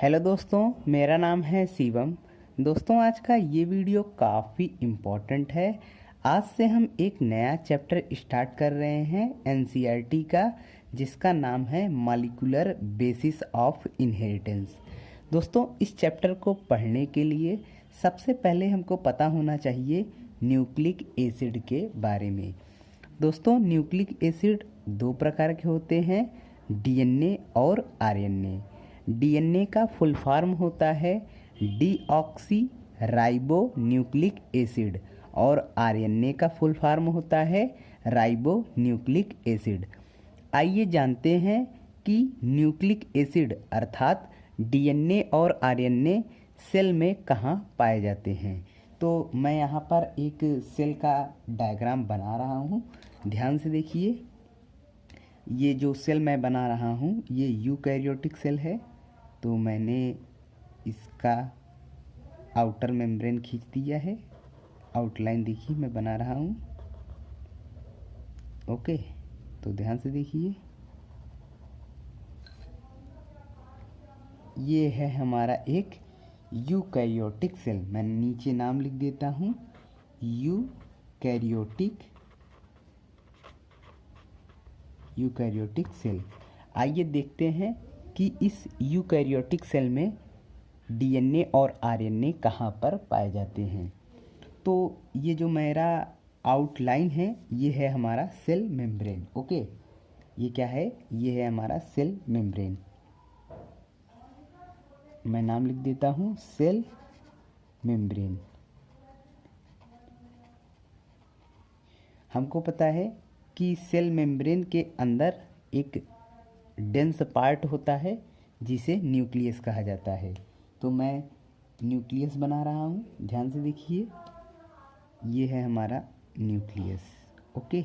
Hello दोस्तों, मेरा नाम है शिवम। दोस्तों, आज का ये वीडियो काफ़ी इम्पोर्टेंट है। आज से हम एक नया चैप्टर स्टार्ट कर रहे हैं एनसीईआरटी का, जिसका नाम है मॉलिक्यूलर बेसिस ऑफ इनहेरिटेंस। दोस्तों, इस चैप्टर को पढ़ने के लिए सबसे पहले हमको पता होना चाहिए न्यूक्लिक एसिड के बारे में। दोस्तों, न्यूक्लिक एसिड दो प्रकार के होते हैं, डीएनए और आरएनए। डीएनए का फुल फॉर्म होता है डीऑक्सी राइबो न्यूक्लिक एसिड और आरएनए का फुल फॉर्म होता है राइबो न्यूक्लिक एसिड। आइए जानते हैं कि न्यूक्लिक एसिड अर्थात डीएनए और आरएनए सेल में कहाँ पाए जाते हैं। तो मैं यहाँ पर एक सेल का डायग्राम बना रहा हूँ, ध्यान से देखिए। ये जो सेल मैं बना रहा हूँ ये यूकैरियोटिक सेल है। तो मैंने इसका आउटर मेम्ब्रेन खींच दिया है, आउटलाइन देखिए मैं बना रहा हूँ। ओके, तो ध्यान से देखिए, ये है हमारा एक यूकैरियोटिक सेल। मैं नीचे नाम लिख देता हूँ, यूकैरियोटिक सेल। आइए देखते हैं कि इस यूकैरियोटिक सेल में डीएनए और आरएनए कहाँ पर पाए जाते हैं। तो ये जो मेरा आउटलाइन है ये है हमारा सेल मेम्ब्रेन। ओके, ये क्या है? ये है हमारा सेल मेम्ब्रेन। मैं नाम लिख देता हूँ सेल मेम्ब्रेन। हमको पता है कि सेल मेम्ब्रेन के अंदर एक डेंस पार्ट होता है जिसे न्यूक्लियस कहा जाता है। तो मैं न्यूक्लियस बना रहा हूँ, ध्यान से देखिए, ये है हमारा न्यूक्लियस। ओके,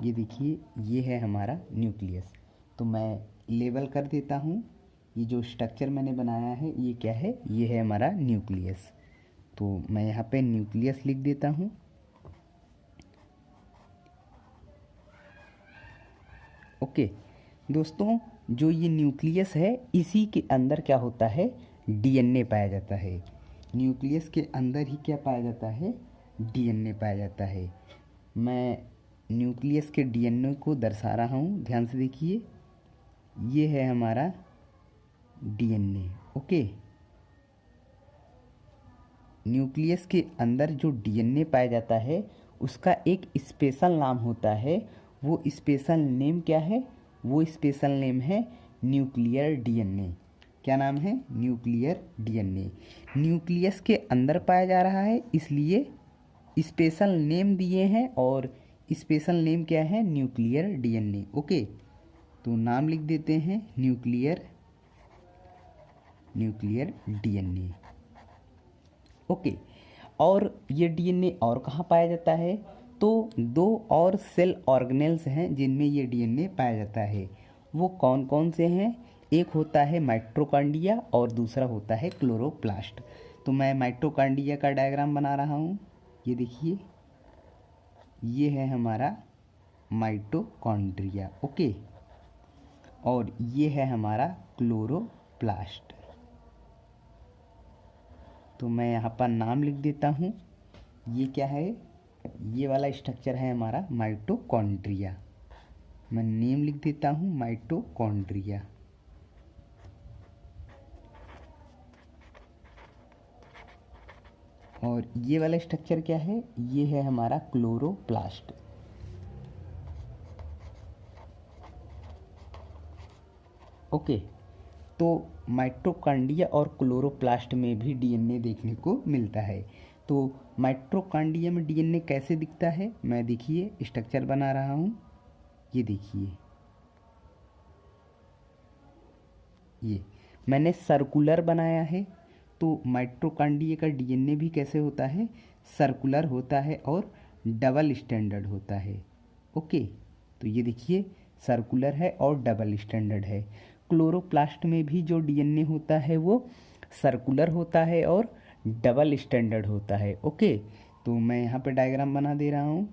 ये देखिए, ये है हमारा न्यूक्लियस। तो मैं लेबल कर देता हूँ, ये जो स्ट्रक्चर मैंने बनाया है ये क्या है? ये है हमारा न्यूक्लियस। तो मैं यहाँ पे न्यूक्लियस लिख देता हूँ। ओके दोस्तों, जो ये न्यूक्लियस है इसी के अंदर क्या होता है? डीएनए पाया जाता है। न्यूक्लियस के अंदर ही क्या पाया जाता है? डीएनए पाया जाता है। मैं न्यूक्लियस के डीएनए को दर्शा रहा हूँ, ध्यान से देखिए, ये है हमारा डीएनए। ओके, न्यूक्लियस के अंदर जो डीएनए पाया जाता है उसका एक स्पेशल नाम होता है। वो स्पेशल नेम क्या है? वो स्पेशल नेम है न्यूक्लियर डीएनए। क्या नाम है? Nuclear DNA. न्यूक्लियस के अंदर पाया जा रहा है इसलिए स्पेशल नेम दिए हैं, और स्पेशल नेम क्या है? Nuclear DNA. ओके, तो नाम लिख देते हैं न्यूक्लियर डीएनए। ओके, और ये डीएनए और कहाँ पाया जाता है? तो दो और सेल ऑर्गेनेल्स हैं जिनमें ये डीएनए पाया जाता है। वो कौन कौन से हैं? एक होता है माइटोकॉन्ड्रिया और दूसरा होता है क्लोरोप्लास्ट। तो मैं माइटोकॉन्ड्रिया का डायग्राम बना रहा हूँ, ये देखिए, ये है हमारा माइटोकॉन्ड्रिया। ओके, और ये है हमारा क्लोरोप्लास्ट। तो मैं यहाँ पर नाम लिख देता हूँ, ये क्या है? ये वाला स्ट्रक्चर है हमारा माइटोकॉन्ड्रिया। मैं नेम लिख देता हूँ माइटोकॉन्ड्रिया। और ये वाला स्ट्रक्चर क्या है? ये है हमारा क्लोरोप्लास्ट। ओके, तो माइटोकॉन्ड्रिया और क्लोरोप्लास्ट में भी डीएनए देखने को मिलता है। तो माइटोकॉन्ड्रिया में डीएनए कैसे दिखता है? मैं देखिए स्ट्रक्चर बना रहा हूँ, ये देखिए, ये मैंने सर्कुलर बनाया है। तो माइटोकॉन्ड्रिया का डीएनए भी कैसे होता है? सर्कुलर होता है और डबल स्टैंडर्ड होता है। ओके, तो ये देखिए सर्कुलर है और डबल स्टैंडर्ड है। क्लोरोप्लास्ट में भी जो डीएनए होता है वो सर्कुलर होता है और डबल स्टैंडर्ड होता है। ओके, तो मैं यहाँ पे डायग्राम बना दे रहा हूँ,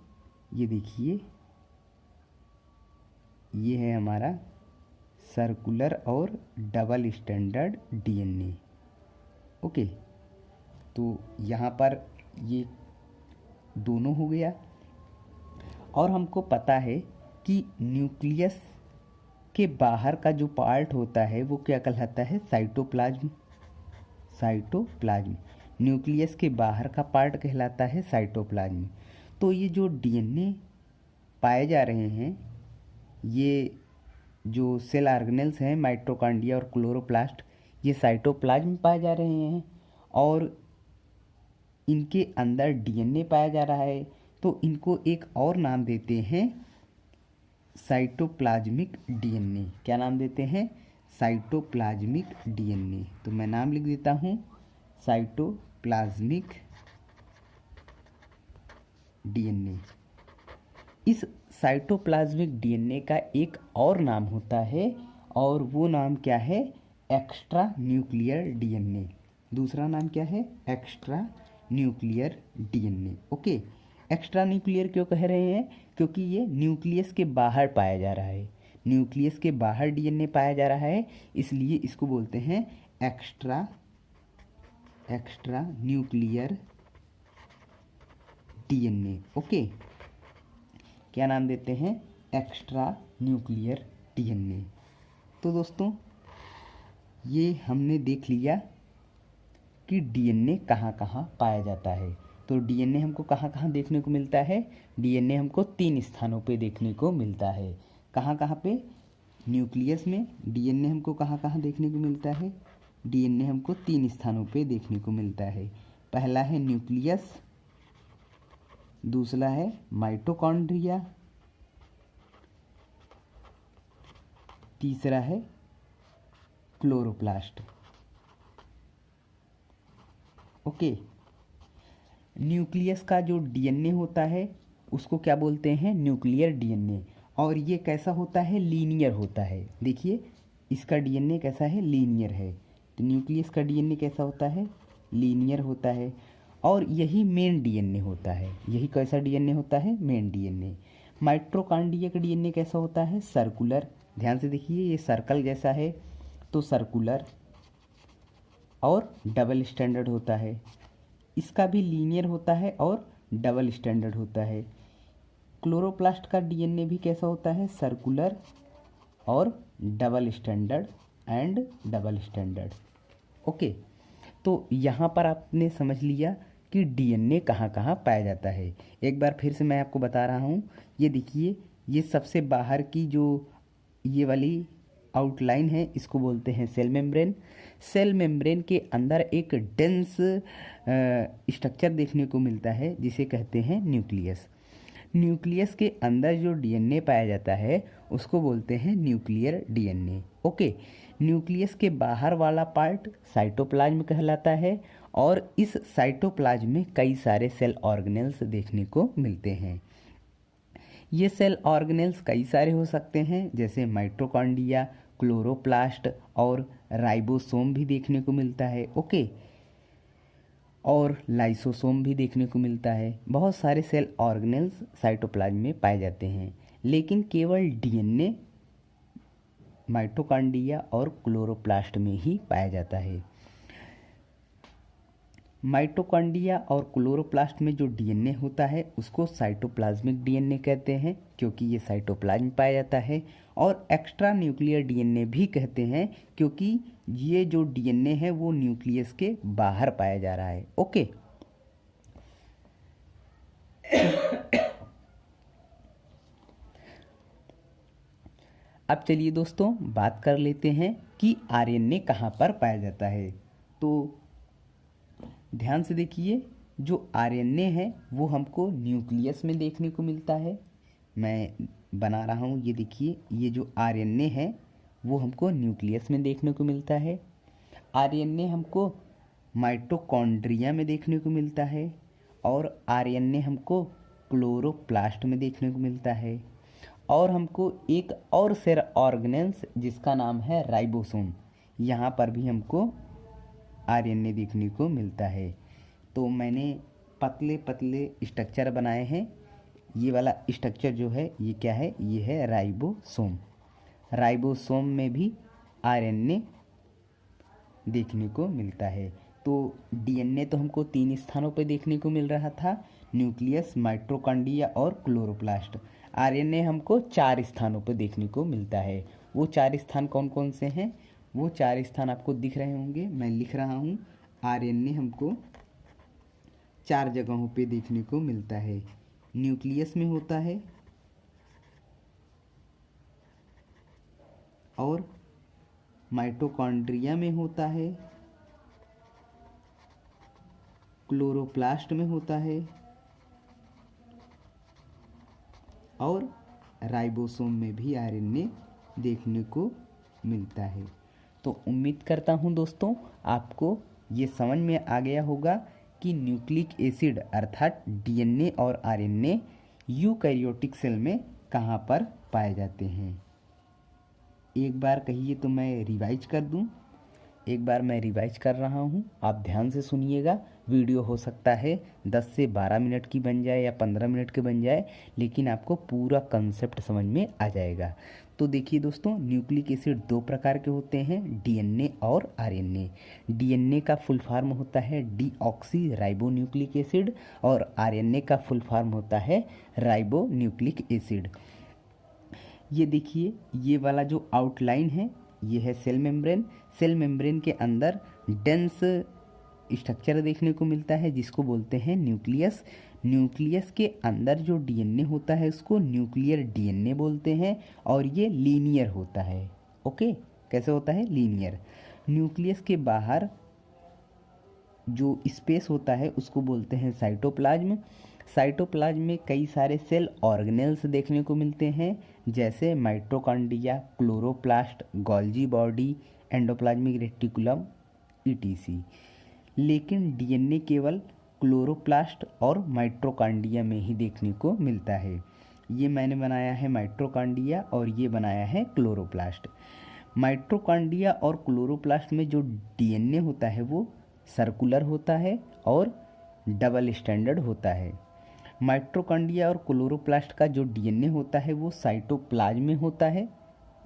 ये देखिए, ये है हमारा सर्कुलर और डबल स्टैंडर्ड डीएनए। ओके, तो यहाँ पर ये दोनों हो गया। और हमको पता है कि न्यूक्लियस के बाहर का जो पार्ट होता है वो क्या कहलाता है? साइटोप्लाज्म। साइटोप्लाज्म न्यूक्लियस के बाहर का पार्ट कहलाता है साइटोप्लाज्म। तो ये जो डीएनए पाए जा रहे हैं, ये जो सेल ऑर्गेनेल्स हैं माइटोकॉन्ड्रिया और क्लोरोप्लास्ट, ये साइटोप्लाज्म में पाए जा रहे हैं और इनके अंदर डीएनए पाया जा रहा है। तो इनको एक और नाम देते हैं साइटोप्लाज्मिक डीएनए। क्या नाम देते हैं? Cytoplasmic DNA. तो मैं नाम लिख देता हूँ साइटोप्लाज्मिक डीएनए। इस साइटोप्लाज्मिक डीएनए का एक और नाम होता है और वो नाम क्या है? Extra nuclear DNA. दूसरा नाम क्या है? Extra nuclear DNA. Okay, extra nuclear क्यों कह रहे हैं? क्योंकि ये न्यूक्लियस के बाहर पाया जा रहा है। न्यूक्लियस के बाहर डीएनए पाया जा रहा है, इसलिए इसको बोलते हैं एक्स्ट्रा न्यूक्लियर डीएनए। ओके, क्या नाम देते हैं? Extra nuclear DNA. तो दोस्तों, ये हमने देख लिया कि डीएनए कहाँ कहाँ पाया जाता है। तो डीएनए हमको कहाँ कहाँ देखने को मिलता है? डीएनए हमको 3 स्थानों पे देखने को मिलता है। कहाँ कहाँ पे? न्यूक्लियस में डीएनए हमको कहाँ कहाँ देखने को मिलता है? डीएनए हमको 3 स्थानों पे देखने को मिलता है। पहला है न्यूक्लियस, दूसरा है माइटोकॉन्ड्रिया, तीसरा है क्लोरोप्लास्ट। ओके, न्यूक्लियस का जो डीएनए होता है उसको क्या बोलते हैं? Nuclear DNA. और ये कैसा होता है? लीनियर होता है। देखिए, इसका डीएनए कैसा है? लीनियर है। तो न्यूक्लियस का डीएनए कैसा होता है? लीनियर होता है। और यही मेन डीएनए होता है। यही कैसा डीएनए होता है? Main DNA. माइटोकॉन्ड्रिया का डीएनए कैसा होता है? सर्कुलर। ध्यान से देखिए, ये सर्कल जैसा है, तो सर्कुलर और डबल स्टैंडर्ड होता है। इसका भी लीनियर होता है और डबल स्टैंडर्ड होता है। क्लोरोप्लास्ट का डीएनए भी कैसा होता है? सर्कुलर और double standard and double standard. Okay, तो यहाँ पर आपने समझ लिया कि डीएनए कहाँ कहाँ पाया जाता है। एक बार फिर से मैं आपको बता रहा हूँ। ये देखिए, ये सबसे बाहर की जो ये वाली आउटलाइन है, इसको बोलते हैं सेल मेम्ब्रेन। सेल मेम्ब्रेन के अंदर एक डेंस स्ट्रक्चर देखने को मिलता है जिसे कहते हैं न्यूक्लियस। न्यूक्लियस के अंदर जो डीएनए पाया जाता है उसको बोलते हैं न्यूक्लियर डीएनए। ओके, न्यूक्लियस के बाहर वाला पार्ट साइटोप्लाज्म कहलाता है और इस साइटोप्लाज्म में कई सारे सेल ऑर्गेनेल्स देखने को मिलते हैं। ये सेल ऑर्गेनेल्स कई सारे हो सकते हैं, जैसे माइटोकॉन्ड्रिया, क्लोरोप्लास्ट और राइबोसोम भी देखने को मिलता है। ओके, और लाइसोसोम भी देखने को मिलता है। बहुत सारे सेल ऑर्गेनेल्स साइटोप्लाज्म में पाए जाते हैं, लेकिन केवल डीएनए माइटोकॉन्ड्रिया और क्लोरोप्लास्ट में ही पाया जाता है। माइटोकॉन्ड्रिया और क्लोरोप्लास्ट में जो डीएनए होता है उसको साइटोप्लाज्मिक डीएनए कहते हैं, क्योंकि ये साइटोप्लाज्म में पाया जाता है। और एक्स्ट्रा न्यूक्लियर डीएनए भी कहते हैं, क्योंकि ये जो डीएनए है वो न्यूक्लियस के बाहर पाया जा रहा है। ओके, अब चलिए दोस्तों बात कर लेते हैं कि आरएनए कहाँ पर पाया जाता है। तो ध्यान से देखिए, जो आरएनए है वो हमको न्यूक्लियस में देखने को मिलता है। मैं बना रहा हूँ, ये देखिए, ये जो आरएनए है वो हमको न्यूक्लियस में देखने को मिलता है। आरएनए हमको माइटोकॉन्ड्रिया में देखने को मिलता है और आरएनए हमको क्लोरोप्लास्ट में देखने को मिलता है। और हमको एक और सेल ऑर्गेनेल्स जिसका नाम है राइबोसोम, यहाँ पर भी हमको आरएनए देखने को मिलता है। तो मैंने पतले पतले स्ट्रक्चर बनाए हैं। ये वाला स्ट्रक्चर जो है ये क्या है? ये है राइबोसोम। राइबोसोम में भी आरएनए देखने को मिलता है। तो डीएनए तो हमको 3 स्थानों पर देखने को मिल रहा था, न्यूक्लियस, माइटोकॉन्ड्रिया और क्लोरोप्लास्ट। आरएनए हमको 4 स्थानों पर देखने को मिलता है। वो 4 स्थान कौन कौन से हैं? वो 4 स्थान आपको दिख रहे होंगे, मैं लिख रहा हूँ। आरएनए हमको 4 जगहों पे देखने को मिलता है। न्यूक्लियस में होता है और माइटोकॉन्ड्रिया में होता है, क्लोरोप्लास्ट में होता है और राइबोसोम में भी आरएनए देखने को मिलता है। तो उम्मीद करता हूँ दोस्तों आपको ये समझ में आ गया होगा कि न्यूक्लिक एसिड अर्थात डीएनए और आरएनए यूकैरियोटिक सेल में कहाँ पर पाए जाते हैं। एक बार कहिए तो मैं रिवाइज कर दूं। एक बार मैं रिवाइज कर रहा हूं, आप ध्यान से सुनिएगा। वीडियो हो सकता है 10 से 12 मिनट की बन जाए या 15 मिनट की बन जाए, लेकिन आपको पूरा कंसेप्ट समझ में आ जाएगा। तो देखिए दोस्तों, न्यूक्लिक एसिड 2 प्रकार के होते हैं, डीएनए और आरएनए। डीएनए का फुल फॉर्म होता है डीऑक्सी राइबो न्यूक्लिक एसिड और आरएनए का फुल फॉर्म होता है राइबो न्यूक्लिक एसिड। ये देखिए, ये वाला जो आउटलाइन है ये है सेल मेम्ब्रेन। सेल मेम्ब्रेन के अंदर डेंस स्ट्रक्चर देखने को मिलता है जिसको बोलते हैं न्यूक्लियस। न्यूक्लियस के अंदर जो डीएनए होता है उसको न्यूक्लियर डीएनए बोलते हैं और ये लीनियर होता है। ओके, कैसे होता है? लीनियर। न्यूक्लियस के बाहर जो स्पेस होता है उसको बोलते हैं साइटोप्लाज्म। साइटोप्लाज्म में कई सारे सेल ऑर्गेनेल्स देखने को मिलते हैं, जैसे mitochondria, chloroplast, Golgi body, endoplasmic reticulum etc. लेकिन डीएनए केवल क्लोरोप्लास्ट और माइटोकॉन्ड्रिया में ही देखने को मिलता है। ये मैंने बनाया है माइटोकॉन्ड्रिया और ये बनाया है क्लोरोप्लास्ट। माइटोकॉन्ड्रिया और क्लोरोप्लास्ट में जो डीएनए होता है वो सर्कुलर होता है और डबल स्टैंडर्ड होता है। माइटोकॉन्ड्रिया और क्लोरोप्लास्ट का जो डीएनए होता है वो साइटोप्लाज्म में होता है।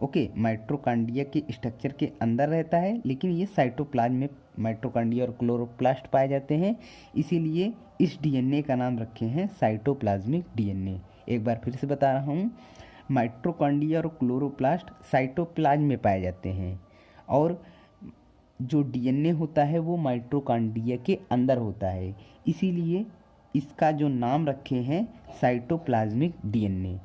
ओके, माइटोकॉन्ड्रिया के स्ट्रक्चर के अंदर रहता है, लेकिन ये साइटोप्लाज्म में माइटोकॉन्ड्रिया और क्लोरोप्लास्ट पाए जाते हैं, इसीलिए इस डीएनए का नाम रखे हैं साइटोप्लाज्मिक डीएनए। एक बार फिर से बता रहा हूँ, माइटोकॉन्ड्रिया और क्लोरोप्लास्ट साइटोप्लाज्म में पाए जाते हैं और जो डीएनए होता है वो माइटोकॉन्ड्रिया के अंदर होता है, इसीलिए इसका जो नाम रखे हैं साइटोप्लाज्मिक डीएनए।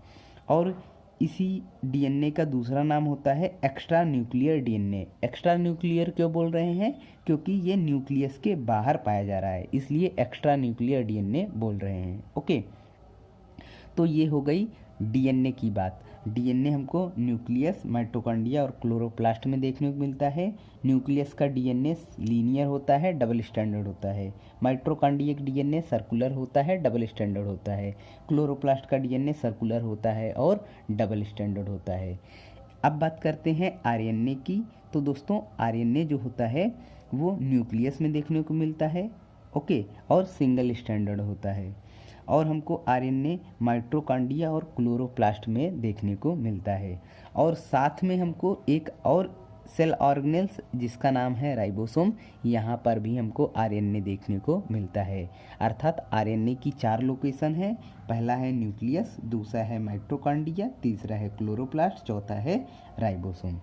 और इसी डीएनए का दूसरा नाम होता है extra nuclear DNA. Extra nuclear क्यों बोल रहे हैं? क्योंकि ये न्यूक्लियस के बाहर पाया जा रहा है, इसलिए एक्स्ट्रा न्यूक्लियर डीएनए बोल रहे हैं। ओके, तो ये हो गई डीएनए की बात। डीएनए हमको न्यूक्लियस, माइटोकॉन्ड्रिया और क्लोरोप्लास्ट में देखने को मिलता है। न्यूक्लियस का डीएनए लीनियर होता है, डबल स्टैंडर्ड होता है। माइटोकॉन्ड्रिया का डीएनए सर्कुलर होता है, डबल स्टैंडर्ड होता है। क्लोरोप्लास्ट का डीएनए सर्कुलर होता है और डबल स्टैंडर्ड होता है। अब बात करते हैं आरएनए की। तो दोस्तों, आरएनए जो होता है वो न्यूक्लियस में देखने को मिलता है, ओके, और सिंगल स्टैंडर्ड होता है। और हमको आरएनए माइटोकॉन्ड्रिया और क्लोरोप्लास्ट में देखने को मिलता है। और साथ में हमको एक और सेल ऑर्गेनेल्स जिसका नाम है राइबोसोम, यहाँ पर भी हमको आरएनए देखने को मिलता है। अर्थात आरएनए की 4 लोकेशन है। पहला है न्यूक्लियस, दूसरा है माइटोकॉन्ड्रिया, तीसरा है क्लोरोप्लास्ट, चौथा है राइबोसोम।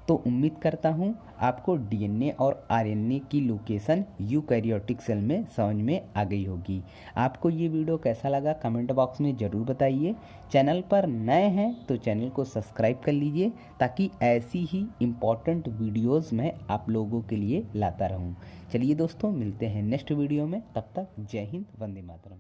तो उम्मीद करता हूँ आपको डीएनए और आरएनए की लोकेशन यूकैरियोटिक सेल में समझ में आ गई होगी। आपको ये वीडियो कैसा लगा कमेंट बॉक्स में ज़रूर बताइए। चैनल पर नए हैं तो चैनल को सब्सक्राइब कर लीजिए ताकि ऐसी ही इम्पॉर्टेंट वीडियोज़ मैं आप लोगों के लिए लाता रहूँ। चलिए दोस्तों, मिलते हैं नेक्स्ट वीडियो में। तब तक जय हिंद, वंदे मातरम।